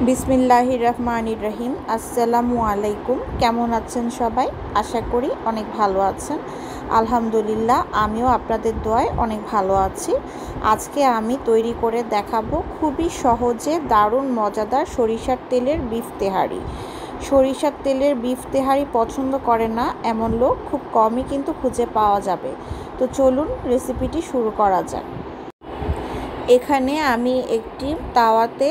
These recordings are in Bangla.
বিসমিল্লাহির রহমানির রহিম। আসসালামু আলাইকুম। কেমন আছেন সবাই? আশা করি অনেক ভালো আছেন। আলহামদুলিল্লাহ, আমিও আপনাদের দোয়ায় অনেক ভালো আছি। আজকে আমি তৈরি করে দেখাবো খুবই সহজে দারুণ মজাদার সরিষার তেলের বিফ তেহারি। সরিষার তেলের বিফ তেহারি পছন্দ করে না এমন লোক খুব কমই কিন্তু খুঁজে পাওয়া যাবে। তো চলুন রেসিপিটি শুরু করা যাক। এখানে আমি একটি তাওয়াতে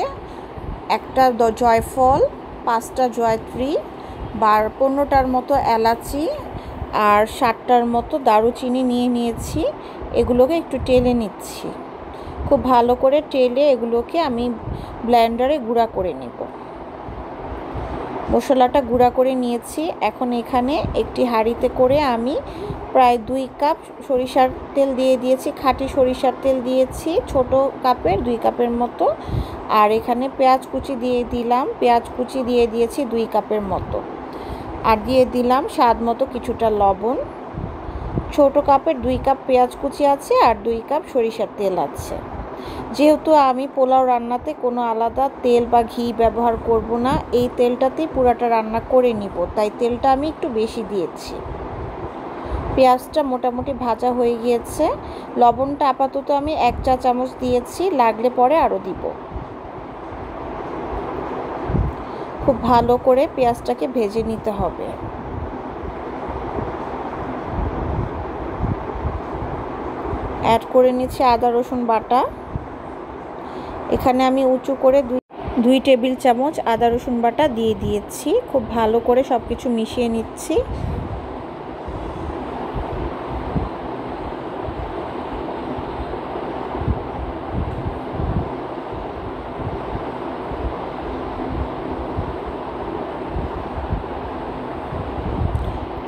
একটা জয়ফল, 5টা জয়ত্রী, 15টার মতো এলাচি আর 7টার মতো দারুচিনি নিয়ে নিয়েছি। এগুলোকে একটু টেলে নিচ্ছি। খুব ভালো করে টেলে এগুলোকে আমি ব্লেন্ডারে গুঁড়া করে নেব। মশলাটা গুঁড়া করে নিয়েছি। এখন এখানে একটি হাঁড়িতে করে আমি প্রায় 2 কাপ সরিষার তেল দিয়ে দিয়েছি। খাঁটি সরিষার তেল দিয়েছি ছোট কাপের 2 কাপের মতো। আর এখানে পেঁয়াজ কুচি দিয়ে দিলাম। পেঁয়াজ কুচি দিয়ে দিয়েছি 2 কাপের মতো। আর দিয়ে দিলাম স্বাদ মতো কিছুটা লবণ। ছোট কাপের 2 কাপ পেঁয়াজ কুচি আছে আর 2 কাপ সরিষার তেল আছে। যেহেতু আমি পোলাও রান্নাতে কোনো আলাদা তেল বা ঘি ব্যবহার করব না, এই তেলটাতেই পুরাটা রান্না করে নিব, তাই তেলটা আমি একটু বেশি দিয়েছি। পেঁয়াজটা মোটামুটি ভাজা হয়ে গিয়েছে। লবণটা আপাতত আমি 1 চা চামচ দিয়েছি, লাগলে পরে আরও দিব। খুব ভালো করে পেঁয়াজটাকে ভেজে নিতে হবে। অ্যাড করে নিচ্ছি আদা রসুন বাটা। এখানে আমি উঁচু করে 2 টেবিল চামচ আদা রসুন বাটা দিয়ে দিয়েছি। খুব ভালো করে সব কিছু মিশিয়ে নিচ্ছি।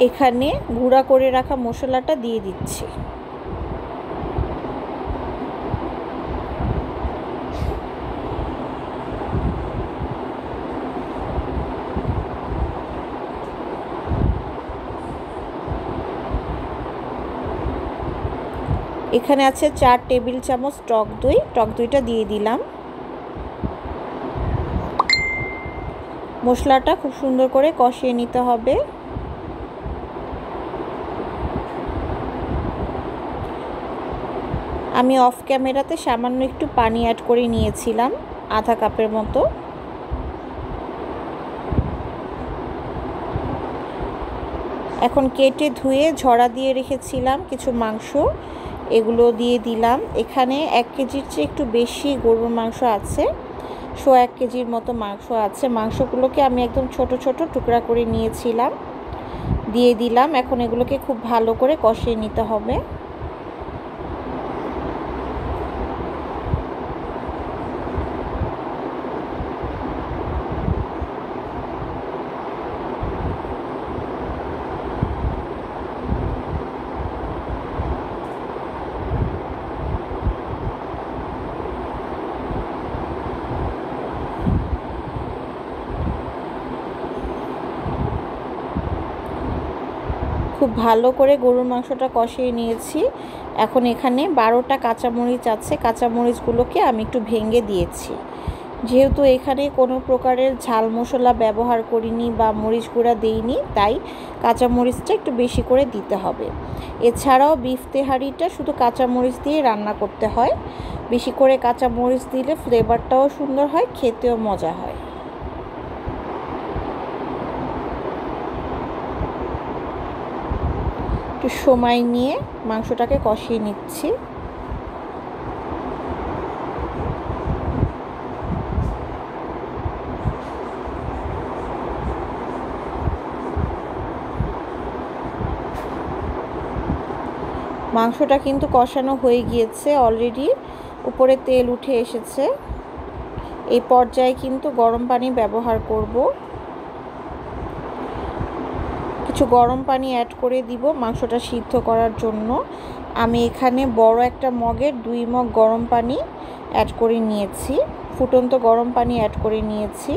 এখানে গুঁড়া করে রাখা মশলাটা দিয়ে দিচ্ছি। এখানে আছে 4 টেবিল চামচ টক দই। টক দইটা দিয়ে দিলাম। মশলাটা খুব সুন্দর করে কষিয়ে নিতে হবে। আমি অফ ক্যামেরাতে সামান্য একটু পানি অ্যাড করে নিয়েছিলাম, আধা কাপের মতো। এখন কেটে ধুয়ে ঝরা দিয়ে রেখেছিলাম কিছু মাংস, এগুলো দিয়ে দিলাম। এখানে 1 কেজির চেয়ে একটু বেশি গরুর মাংস আছে, 1 কেজির মতো মাংস আছে। মাংসগুলোকে আমি একদম ছোট ছোট টুকরা করে নিয়েছিলাম, দিয়ে দিলাম। এখন এগুলোকে খুব ভালো করে কষিয়ে নিতে হবে। খুব ভালো করে গরুর মাংসটা কষিয়ে নিয়েছি। এখন এখানে 12টা কাঁচামরিচ আছে, কাঁচামরিচগুলোকে আমি একটু ভেঙে দিয়েছি। যেহেতু এখানে কোনো প্রকারের ঝাল মশলা ব্যবহার করিনি বা মরিচ গুঁড়া দেইনি, তাই কাঁচামরিচটা একটু বেশি করে দিতে হবে। এছাড়াও বিফ তেহারিটা শুধু কাঁচামরিচ দিয়ে রান্না করতে হয়। বেশি করে কাঁচামরিচ দিলে ফ্লেভারটাও সুন্দর হয়, খেতেও মজা হয়। একটু সময় নিয়ে মাংসটাকে কষিয়ে নিচ্ছি। মাংসটা কিন্তু কষানো হয়ে গিয়েছে অলরেডি, উপরে তেল উঠে এসেছে। এই পর্যায়ে কিন্তু গরম পানি ব্যবহার করব। কিছু গরম পানি অ্যাড করে দিব মাংসটা সিদ্ধ করার জন্য। আমি এখানে বড় একটা মগের 2 মগ গরম পানি অ্যাড করে নিয়েছি, ফুটন্ত গরম পানি অ্যাড করে নিয়েছি।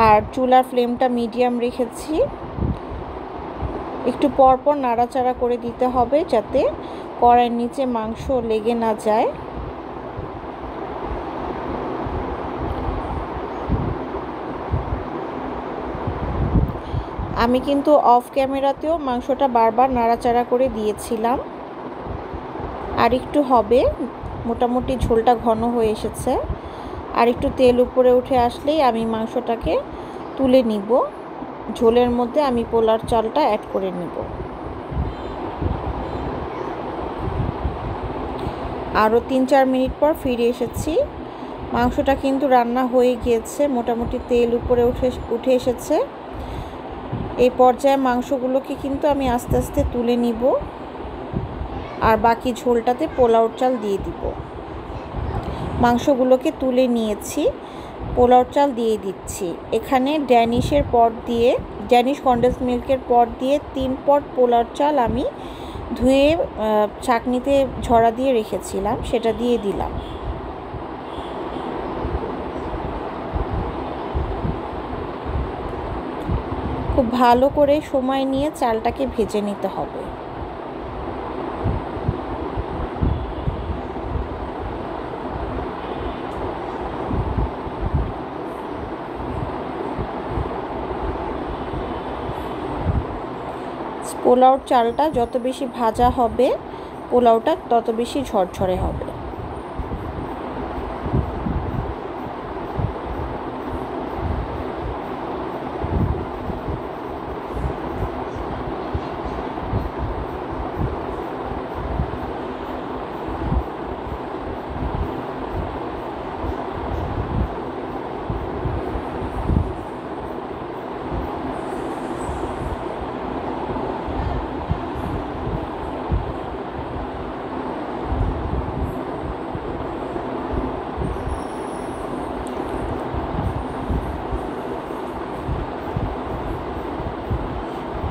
আর চুলার ফ্লেমটা মিডিয়াম রেখেছি। একটু পরপর নাড়াচাড়া করে দিতে হবে যাতে কড়াইয়ের নিচে মাংস লেগে না যায়। আমি কিন্তু অফ ক্যামেরাতেও মাংসটা বারবার নাড়াচাড়া করে দিয়েছিলাম। আর একটু হবে, মোটামুটি ঝোলটা ঘন হয়ে এসেছে। আর একটু তেল উপরে উঠে আসলেই আমি মাংসটাকে তুলে নিব। ঝোলের মধ্যে আমি পোলার চালটা অ্যাড করে নিব। আরও 3-4 মিনিট পর ফিরে এসেছি। মাংসটা কিন্তু রান্না হয়ে গিয়েছে, মোটামুটি তেল উপরে উঠে এসেছে। এই পর্যায়ে মাংসগুলোকে কিন্তু আমি আস্তে আস্তে তুলে নিব, আর বাকি ঝোলটাতে পোলাওর চাল দিয়ে দিব। মাংসগুলোকে তুলে নিয়েছি, পোলাওর চাল দিয়ে দিচ্ছি। এখানে ড্যানিশ কনডেন্স মিল্কের পট দিয়ে 3 পট পোলাওর চাল আমি ধুয়ে ছাঁকনিতে ঝরা দিয়ে রেখেছিলাম, সেটা দিয়ে দিলাম। খুব ভালো করে সময় নিয়ে চালটাকে ভেজে নিতে হবে। পোলাওর চালটা যত বেশি ভাজা হবে, পোলাওটা তত বেশি ঝরঝরে হবে।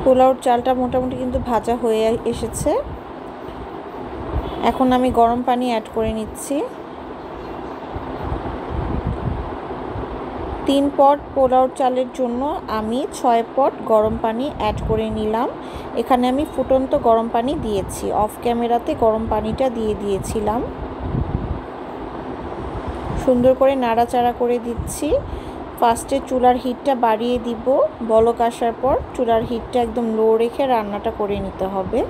পোলাওর চালটা মোটামুটি কিন্তু ভাজা হয়ে এসেছে। এখন আমি গরম পানি অ্যাড করে নিচ্ছি। 3 পট পোলাওর চালের জন্য আমি 6 পট গরম পানি অ্যাড করে নিলাম। এখানে আমি ফুটন্ত গরম পানি দিয়েছি, অফ ক্যামেরাতে গরম পানিটা দিয়ে দিয়েছিলাম। সুন্দর করে নাড়াচাড়া করে দিচ্ছি। ফার্স্টে চুলার হিটটা বাড়িয়ে দিব, বলক আসার পর চুলার হিটটা একদম লো রেখে রান্নাটা করে নিতে হবে।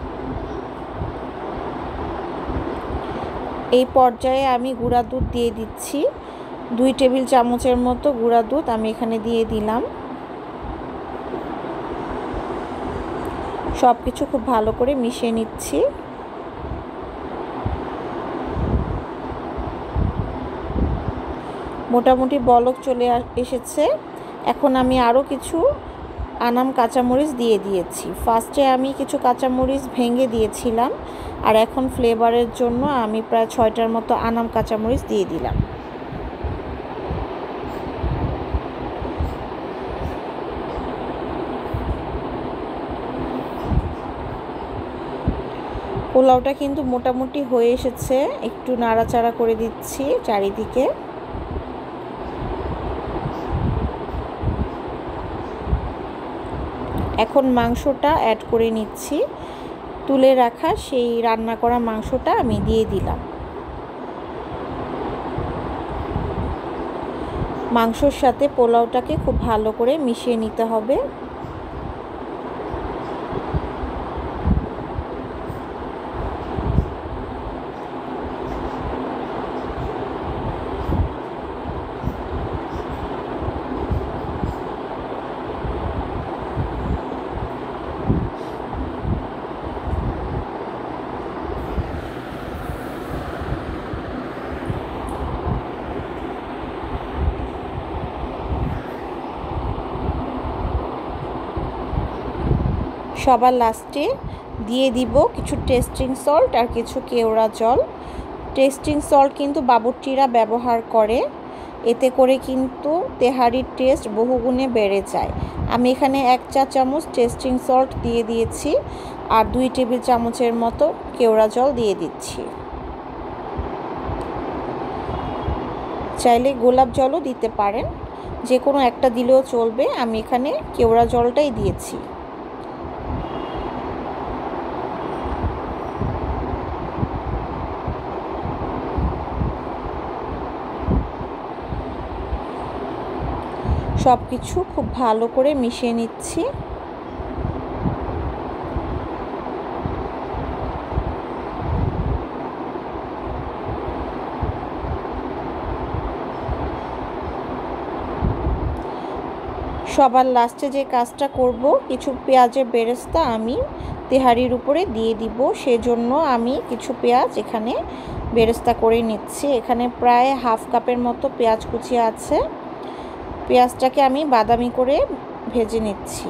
এই পর্যায়ে আমি গুঁড়া দুধ দিয়ে দিচ্ছি। 2 টেবিল চামচের মতো গুঁড়া দুধ আমি এখানে দিয়ে দিলাম। সব কিছু খুব ভালো করে মিশিয়ে নিচ্ছি। মোটামুটি বলক চলে এসেছে। এখন আমি আরও কিছু আনাম কাঁচামরিচ দিয়ে দিয়েছি। ফার্স্টে আমি কিছু কাঁচামরিচ ভেঙে দিয়েছিলাম, আর এখন ফ্লেভারের জন্য আমি প্রায় 6টার মতো আনাম কাঁচামরিচ দিয়ে দিলাম। পোলাওটা কিন্তু মোটামুটি হয়ে এসেছে, একটু নাড়াচাড়া করে দিচ্ছি চারিদিকে। এখন মাংসটা অ্যাড করে নিচ্ছি। তুলে রাখা সেই রান্না করা মাংসটা আমি দিয়ে দিলাম। মাংসর সাথে পোলাওটাকে খুব ভালো করে মিশিয়ে নিতে হবে। সবার লাস্টে দিয়ে দিব কিছু টেস্টিং সল্ট আর কিছু কেওড়া জল। টেস্টিং সল্ট কিন্তু বাবুর্চিরা ব্যবহার করে, এতে করে কিন্তু তেহারির টেস্ট বহুগুণে বেড়ে যায়। আমি এখানে 1 চা চামচ টেস্টিং সল্ট দিয়ে দিয়েছি, আর 2 টেবিল চামচের মতো কেওড়া জল দিয়ে দিচ্ছি। চাইলে গোলাপ জলও দিতে পারেন, যে কোনো একটা দিলেও চলবে। আমি এখানে কেওড়া জলটাই দিয়েছি। সব কিছু খুব ভালো করে মিশিয়ে নিচ্ছি। সবার লাস্টে যে কাজটা করব, কিছু পেঁয়াজের বেরেস্তা আমি তেহারির উপরে দিয়ে দিব। সেজন্য আমি কিছু পেঁয়াজ এখানে বেরেস্তা করে নিচ্ছি। এখানে প্রায় হাফ কাপের মতো পেঁয়াজ কুচি আছে। পেঁয়াজটাকে আমি বাদামি করে ভেজে নিচ্ছি।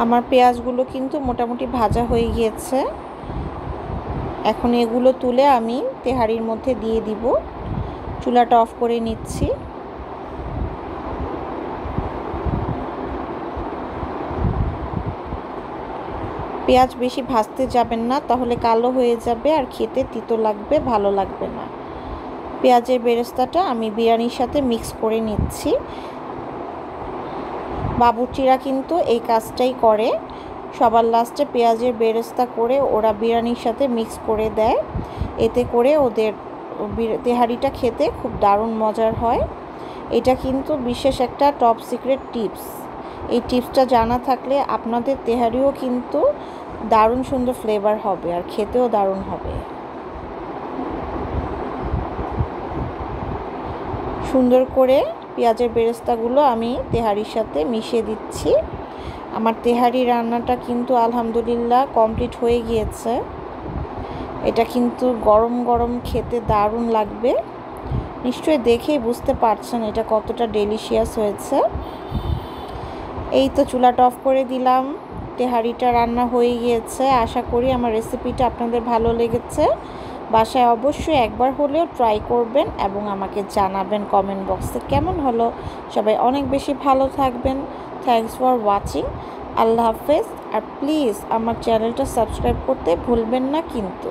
আমার পেঁয়াজগুলো কিন্তু মোটামুটি ভাজা হয়ে গিয়েছে। এখন এগুলো তুলে আমি তেহারির মধ্যে দিয়ে দিব। চুলাটা অফ করে নিচ্ছি। পেঁয়াজ বেশি ভাজতে যাবেন না, তাহলে কালো হয়ে যাবে আর খেতে তিতো লাগবে, ভালো লাগবে না। পেঁয়াজের বেরেস্তাটা আমি বিরিয়ানির সাথে মিক্স করে নিচ্ছি। বাবুর্চিরা কিন্তু এই কাজটাই করে, সবার লাস্টে পেঁয়াজের বেরেস্তা করে ওরা বিরিয়ানির সাথে মিক্স করে দেয়। এতে করে ওদের তেহারিটা খেতে খুব দারুণ মজার হয়। এটা কিন্তু বিশেষ একটা টপ সিক্রেট টিপস। এই টিপসটা জানা থাকলে আপনাদের তেহারিও কিন্তু দারুণ সুন্দর ফ্লেভার হবে আর খেতেও দারুণ হবে। সুন্দর করে পেঁয়াজের বেরেস্তাগুলো আমি তেহারির সাথে মিশিয়ে দিচ্ছি। আমার তেহারি রান্নাটা কিন্তু আলহামদুলিল্লাহ কমপ্লিট হয়ে গিয়েছে। এটা কিন্তু গরম গরম খেতে দারুণ লাগবে। নিশ্চয়ই দেখেই বুঝতে পারছেন এটা কতটা ডেলিশিয়াস হয়েছে। এই তো চুলাটা অফ করে দিলাম। তেহারিটা রান্না হয়ে গিয়েছে। আশা করি আমার রেসিপিটা আপনাদের ভালো লেগেছে। বাসায় অবশ্যই একবার হলেও ট্রাই করবেন এবং আমাকে জানাবেন কমেন্ট বক্সে কেমন হলো। সবাই অনেক বেশি ভালো থাকবেন। Thanks for watching. আল্লাহ হাফেজ। আর প্লিজ আমার চ্যানেলটা সাবস্ক্রাইব করতে ভুলবেন না কিন্তু।